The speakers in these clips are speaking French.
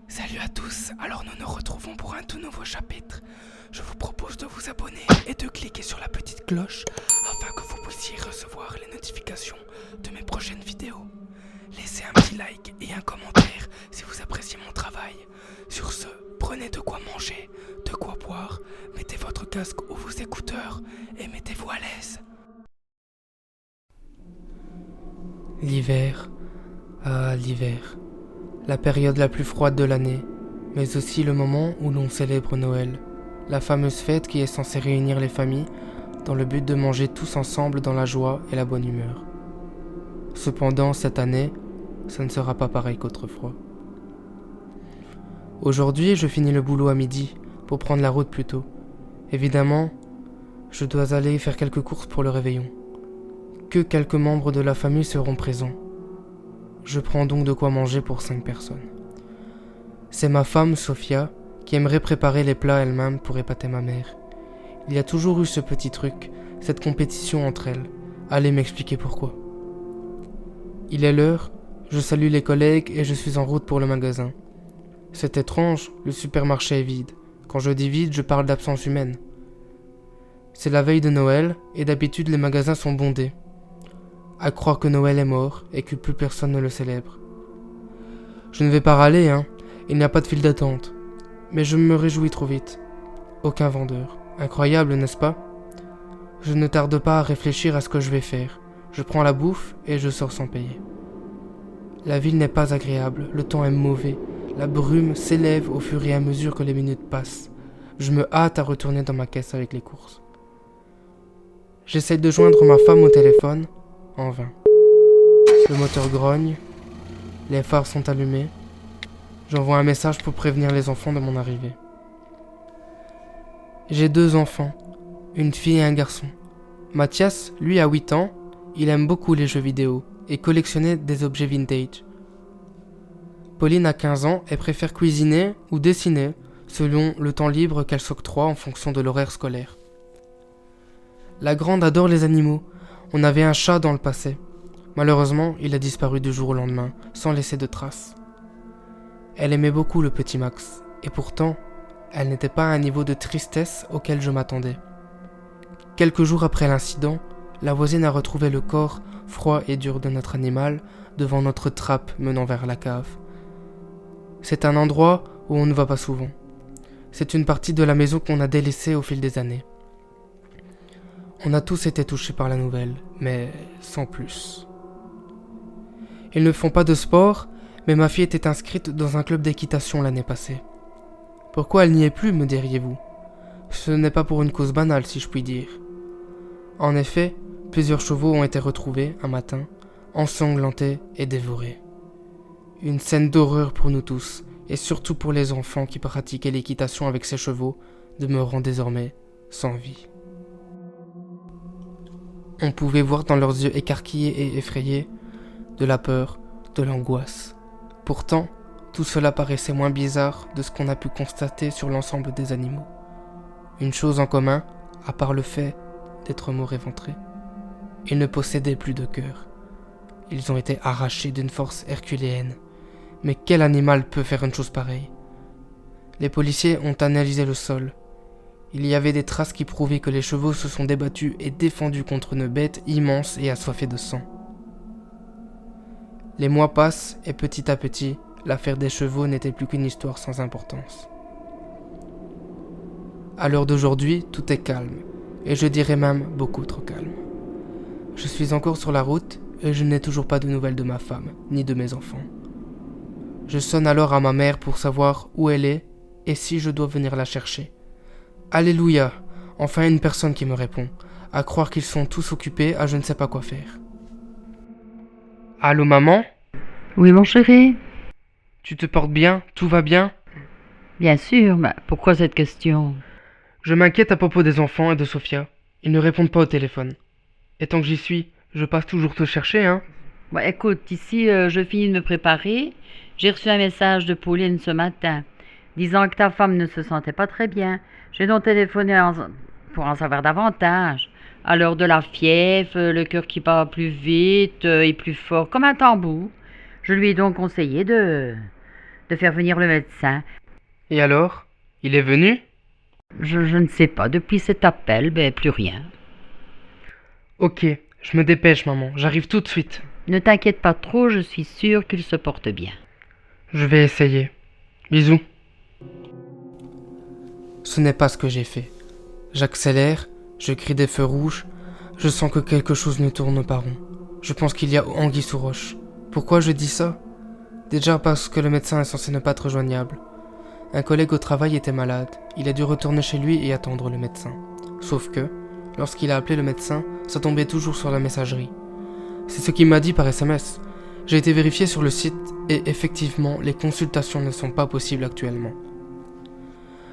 Salut à tous, alors nous nous retrouvons pour un tout nouveau chapitre. Je vous propose de vous abonner et de cliquer sur la petite cloche afin que vous puissiez recevoir les notifications de mes prochaines vidéos. Laissez un petit like et un commentaire si vous appréciez mon travail. Sur ce, prenez de quoi manger, de quoi boire, mettez votre casque ou vos écouteurs et mettez-vous à l'aise. L'hiver, l'hiver. La période la plus froide de l'année, mais aussi le moment où l'on célèbre Noël, la fameuse fête qui est censée réunir les familles dans le but de manger tous ensemble dans la joie et la bonne humeur. Cependant, cette année, ça ne sera pas pareil qu'autrefois. Aujourd'hui, je finis le boulot à midi pour prendre la route plus tôt. Évidemment, je dois aller faire quelques courses pour le réveillon. Que quelques membres de la famille seront présents. Je prends donc de quoi manger pour 5 personnes. C'est ma femme, Sophia, qui aimerait préparer les plats elle-même pour épater ma mère. Il y a toujours eu ce petit truc, cette compétition entre elles. Allez m'expliquer pourquoi. Il est l'heure, je salue les collègues et je suis en route pour le magasin. C'est étrange, le supermarché est vide. Quand je dis vide, je parle d'absence humaine. C'est la veille de Noël et d'habitude les magasins sont bondés. À croire que Noël est mort et que plus personne ne le célèbre. Je ne vais pas râler, il n'y a pas de file d'attente. Mais je me réjouis trop vite. Aucun vendeur. Incroyable, n'est-ce pas? Je ne tarde pas à réfléchir à ce que je vais faire. Je prends la bouffe et je sors sans payer. La ville n'est pas agréable, le temps est mauvais. La brume s'élève au fur et à mesure que les minutes passent. Je me hâte à retourner dans ma caisse avec les courses. J'essaie de joindre ma femme au téléphone. En vain. Le moteur grogne, les phares sont allumés. J'envoie un message pour prévenir les enfants de mon arrivée. J'ai 2 enfants, une fille et un garçon. Mathias, lui, a 8 ans, il aime beaucoup les jeux vidéo et collectionner des objets vintage. Pauline a 15 ans et préfère cuisiner ou dessiner selon le temps libre qu'elle s'octroie en fonction de l'horaire scolaire. La grande adore les animaux. On avait un chat dans le passé. Malheureusement, il a disparu du jour au lendemain, sans laisser de traces. Elle aimait beaucoup le petit Max, et pourtant, elle n'était pas à un niveau de tristesse auquel je m'attendais. Quelques jours après l'incident, la voisine a retrouvé le corps froid et dur de notre animal devant notre trappe menant vers la cave. C'est un endroit où on ne va pas souvent. C'est une partie de la maison qu'on a délaissée au fil des années. On a tous été touchés par la nouvelle, mais sans plus. Ils ne font pas de sport, mais ma fille était inscrite dans un club d'équitation l'année passée. Pourquoi elle n'y est plus, me diriez-vous? Ce n'est pas pour une cause banale, si je puis dire. En effet, plusieurs chevaux ont été retrouvés, un matin, ensanglantés et dévorés. Une scène d'horreur pour nous tous, et surtout pour les enfants qui pratiquaient l'équitation avec ces chevaux, demeurant désormais sans vie. On pouvait voir dans leurs yeux écarquillés et effrayés de la peur, de l'angoisse. Pourtant, tout cela paraissait moins bizarre de ce qu'on a pu constater sur l'ensemble des animaux. Une chose en commun, à part le fait d'être morts éventrés, ils ne possédaient plus de cœur. Ils ont été arrachés d'une force herculéenne. Mais quel animal peut faire une chose pareille? Les policiers ont analysé le sol. Il y avait des traces qui prouvaient que les chevaux se sont débattus et défendus contre une bête immense et assoiffée de sang. Les mois passent et petit à petit, l'affaire des chevaux n'était plus qu'une histoire sans importance. À l'heure d'aujourd'hui, tout est calme, et je dirais même beaucoup trop calme. Je suis encore sur la route et je n'ai toujours pas de nouvelles de ma femme, ni de mes enfants. Je sonne alors à ma mère pour savoir où elle est et si je dois venir la chercher. Alléluia, enfin une personne qui me répond, à croire qu'ils sont tous occupés à je ne sais pas quoi faire. Allô maman? Oui, mon chéri. Tu te portes bien? Tout va bien? Bien sûr, mais pourquoi cette question? Je m'inquiète à propos des enfants et de Sophia. Ils ne répondent pas au téléphone. Et tant que j'y suis, je passe toujours te chercher, Bon, écoute, ici, je finis de me préparer. J'ai reçu un message de Pauline ce matin, disant que ta femme ne se sentait pas très bien. J'ai donc téléphoné pour en savoir davantage. Alors de la fièvre, le cœur qui bat plus vite et plus fort, comme un tambour. Je lui ai donc conseillé de de faire venir le médecin. Et alors? Il est venu? Je ne sais pas, depuis cet appel, plus rien. Ok, je me dépêche, maman, j'arrive tout de suite. Ne t'inquiète pas trop, je suis sûre qu'il se porte bien. Je vais essayer. Bisous. Ce n'est pas ce que j'ai fait. J'accélère, je crie des feux rouges, je sens que quelque chose ne tourne pas rond. Je pense qu'il y a anguille sous roche. Pourquoi je dis ça? Déjà parce que le médecin est censé ne pas être joignable. Un collègue au travail était malade, il a dû retourner chez lui et attendre le médecin. Sauf que, lorsqu'il a appelé le médecin, ça tombait toujours sur la messagerie. C'est ce qu'il m'a dit par SMS. J'ai été vérifié sur le site et effectivement, les consultations ne sont pas possibles actuellement.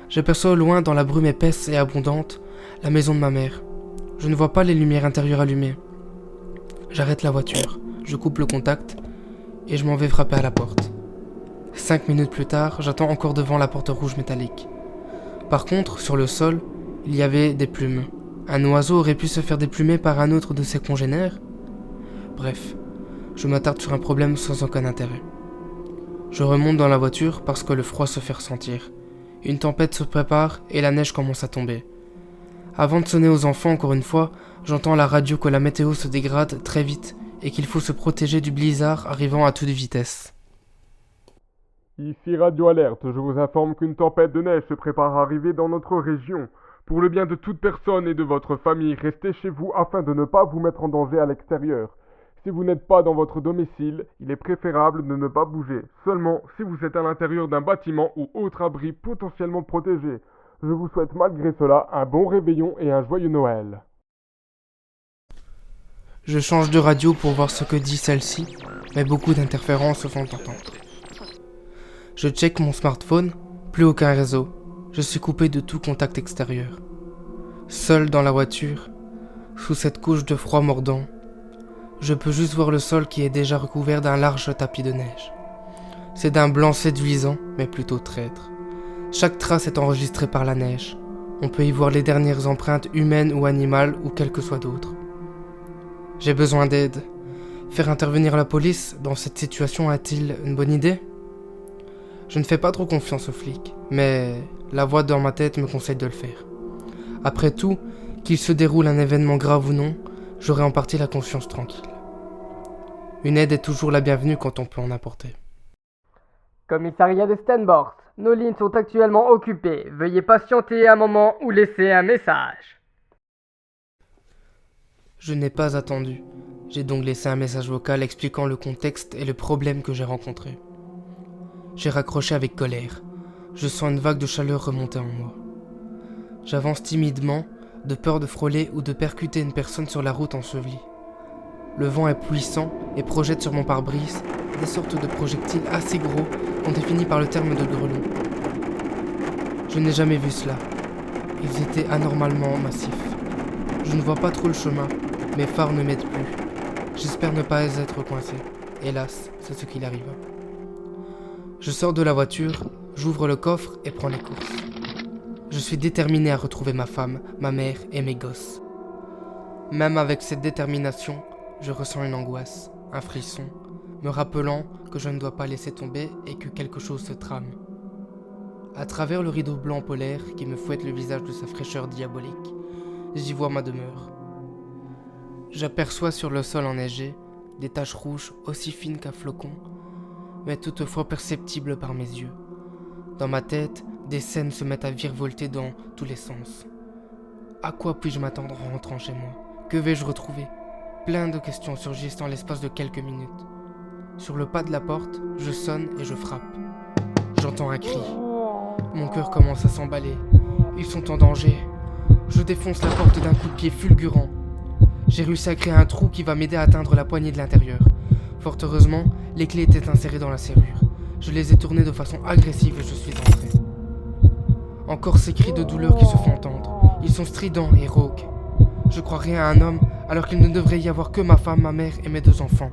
J'aperçois au loin, dans la brume épaisse et abondante, la maison de ma mère. Je ne vois pas les lumières intérieures allumées. J'arrête la voiture, je coupe le contact et je m'en vais frapper à la porte. 5 minutes plus tard, j'attends encore devant la porte rouge métallique. Par contre, sur le sol, il y avait des plumes. Un oiseau aurait pu se faire déplumer par un autre de ses congénères? Bref, je m'attarde sur un problème sans aucun intérêt. Je remonte dans la voiture parce que le froid se fait ressentir. Une tempête se prépare et la neige commence à tomber. Avant de sonner aux enfants encore une fois, j'entends à la radio que la météo se dégrade très vite et qu'il faut se protéger du blizzard arrivant à toute vitesse. Ici Radio Alerte, je vous informe qu'une tempête de neige se prépare à arriver dans notre région. Pour le bien de toute personne et de votre famille, restez chez vous afin de ne pas vous mettre en danger à l'extérieur. Si vous n'êtes pas dans votre domicile, il est préférable de ne pas bouger. Seulement si vous êtes à l'intérieur d'un bâtiment ou autre abri potentiellement protégé. Je vous souhaite malgré cela un bon réveillon et un joyeux Noël. Je change de radio pour voir ce que dit celle-ci, mais beaucoup d'interférences se font entendre. Je check mon smartphone, plus aucun réseau. Je suis coupé de tout contact extérieur. Seul dans la voiture, sous cette couche de froid mordant, je peux juste voir le sol qui est déjà recouvert d'un large tapis de neige. C'est d'un blanc séduisant, mais plutôt traître. Chaque trace est enregistrée par la neige. On peut y voir les dernières empreintes humaines ou animales ou quelles que soient d'autres. J'ai besoin d'aide. Faire intervenir la police dans cette situation est-il une bonne idée? Je ne fais pas trop confiance aux flics, mais la voix dans ma tête me conseille de le faire. Après tout, qu'il se déroule un événement grave ou non, j'aurai en partie la conscience tranquille. Une aide est toujours la bienvenue quand on peut en apporter. Commissariat de Stenborth, nos lignes sont actuellement occupées. Veuillez patienter un moment ou laisser un message. Je n'ai pas attendu. J'ai donc laissé un message vocal expliquant le contexte et le problème que j'ai rencontré. J'ai raccroché avec colère. Je sens une vague de chaleur remonter en moi. J'avance timidement, de peur de frôler ou de percuter une personne sur la route ensevelie. Le vent est puissant et projette sur mon pare-brise des sortes de projectiles assez gros qu'on définit par le terme de grelot. Je n'ai jamais vu cela. Ils étaient anormalement massifs. Je ne vois pas trop le chemin, mes phares ne m'aident plus. J'espère ne pas être coincé. Hélas, c'est ce qu'il arriva. Je sors de la voiture, j'ouvre le coffre et prends les courses. Je suis déterminé à retrouver ma femme, ma mère et mes gosses. Même avec cette détermination, je ressens une angoisse, un frisson, me rappelant que je ne dois pas laisser tomber et que quelque chose se trame. À travers le rideau blanc polaire qui me fouette le visage de sa fraîcheur diabolique, j'y vois ma demeure. J'aperçois sur le sol enneigé des taches rouges aussi fines qu'un flocon, mais toutefois perceptibles par mes yeux. Dans ma tête, des scènes se mettent à virevolter dans tous les sens. À quoi puis-je m'attendre en rentrant chez moi? Que vais-je retrouver? Plein de questions surgissent en l'espace de quelques minutes. Sur le pas de la porte, je sonne et je frappe. J'entends un cri. Mon cœur commence à s'emballer. Ils sont en danger. Je défonce la porte d'un coup de pied fulgurant. J'ai réussi à créer un trou qui va m'aider à atteindre la poignée de l'intérieur. Fort heureusement, les clés étaient insérées dans la serrure. Je les ai tournées de façon agressive et je suis entré. Encore ces cris de douleur qui se font entendre. Ils sont stridents et rauques. Je crois rien à un homme alors qu'il ne devrait y avoir que ma femme, ma mère et mes 2 enfants.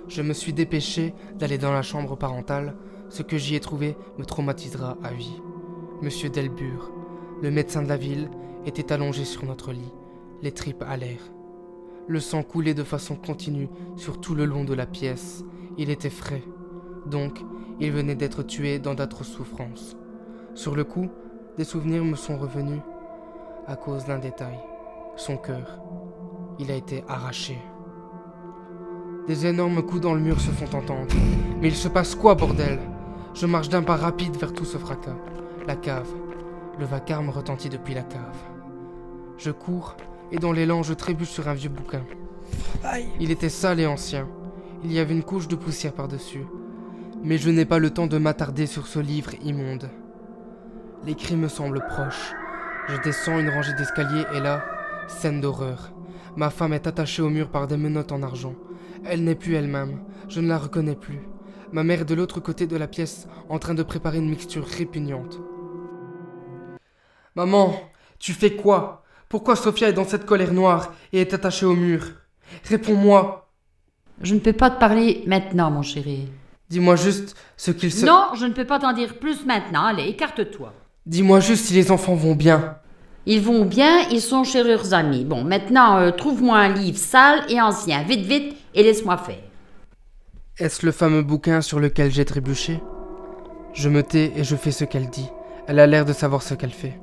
Je me suis dépêché d'aller dans la chambre parentale. Ce que j'y ai trouvé me traumatisera à vie. Monsieur Delbure, le médecin de la ville, était allongé sur notre lit, les tripes à l'air. Le sang coulait de façon continue sur tout le long de la pièce. Il était frais. Donc, il venait d'être tué dans d'atroces souffrances. Sur le coup, des souvenirs me sont revenus à cause d'un détail. Son cœur. Il a été arraché. Des énormes coups dans le mur se font entendre. Mais il se passe quoi, bordel? Je marche d'un pas rapide vers tout ce fracas. La cave. Le vacarme retentit depuis la cave. Je cours, et dans l'élan, je trébuche sur un vieux bouquin. Il était sale et ancien. Il y avait une couche de poussière par-dessus. Mais je n'ai pas le temps de m'attarder sur ce livre immonde. Les cris me semblent proches. Je descends une rangée d'escaliers et là, scène d'horreur. Ma femme est attachée au mur par des menottes en argent. Elle n'est plus elle-même. Je ne la reconnais plus. Ma mère est de l'autre côté de la pièce, en train de préparer une mixture répugnante. Maman, tu fais quoi? Pourquoi Sophia est dans cette colère noire et est attachée au mur? Réponds-moi. Je ne peux pas te parler maintenant, mon chéri. Dis-moi juste ce qu'il se... Non, je ne peux pas t'en dire plus maintenant. Allez, écarte-toi. Dis-moi juste si les enfants vont bien. Ils vont bien, ils sont chez leurs amis. Bon, maintenant, trouve-moi un livre sale et ancien. Vite, vite, et laisse-moi faire. Est-ce le fameux bouquin sur lequel j'ai trébuché? Je me tais et je fais ce qu'elle dit. Elle a l'air de savoir ce qu'elle fait.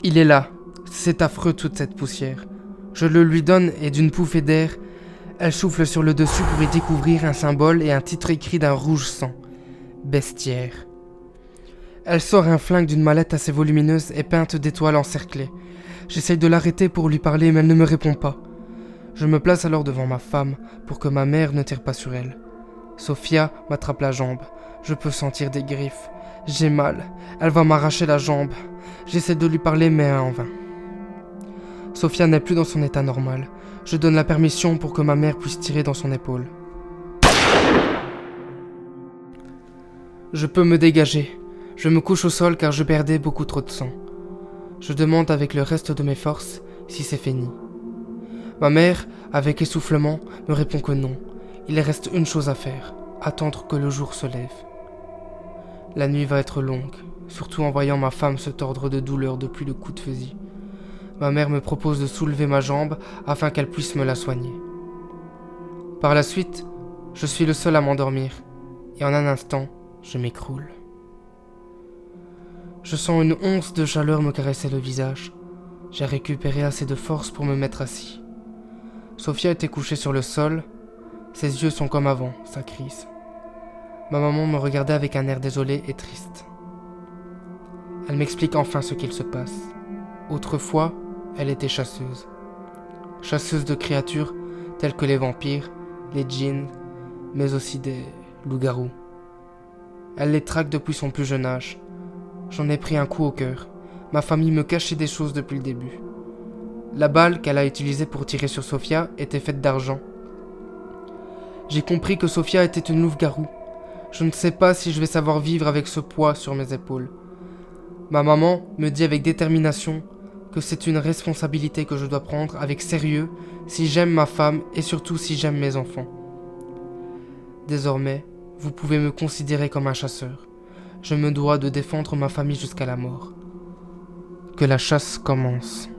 Il est là. C'est affreux toute cette poussière. Je le lui donne et d'une pouffée d'air, elle souffle sur le dessus pour y découvrir un symbole et un titre écrit d'un rouge sang. Bestiaire. Elle sort un flingue d'une mallette assez volumineuse et peinte d'étoiles encerclées. J'essaye de l'arrêter pour lui parler mais elle ne me répond pas. Je me place alors devant ma femme pour que ma mère ne tire pas sur elle. Sophia m'attrape la jambe. Je peux sentir des griffes. J'ai mal. Elle va m'arracher la jambe. J'essaie de lui parler mais en vain. Sophia n'est plus dans son état normal. Je donne la permission pour que ma mère puisse tirer dans son épaule. Je peux me dégager. Je me couche au sol car je perdais beaucoup trop de sang. Je demande avec le reste de mes forces si c'est fini. Ma mère, avec essoufflement, me répond que non. Il reste une chose à faire, attendre que le jour se lève. La nuit va être longue, surtout en voyant ma femme se tordre de douleur depuis le coup de fusil. Ma mère me propose de soulever ma jambe afin qu'elle puisse me la soigner. Par la suite, je suis le seul à m'endormir, et en un instant, je m'écroule. Je sens une once de chaleur me caresser le visage. J'ai récupéré assez de force pour me mettre assis. Sophia était couchée sur le sol. Ses yeux sont comme avant, sa crise. Ma maman me regardait avec un air désolé et triste. Elle m'explique enfin ce qu'il se passe. Autrefois, elle était chasseuse. Chasseuse de créatures telles que les vampires, les djinns, mais aussi des loups-garous. Elle les traque depuis son plus jeune âge. J'en ai pris un coup au cœur. Ma famille me cachait des choses depuis le début. La balle qu'elle a utilisée pour tirer sur Sophia était faite d'argent. J'ai compris que Sophia était une louve-garou. Je ne sais pas si je vais savoir vivre avec ce poids sur mes épaules. Ma maman me dit avec détermination que c'est une responsabilité que je dois prendre avec sérieux si j'aime ma femme et surtout si j'aime mes enfants. Désormais, vous pouvez me considérer comme un chasseur. Je me dois de défendre ma famille jusqu'à la mort. Que la chasse commence.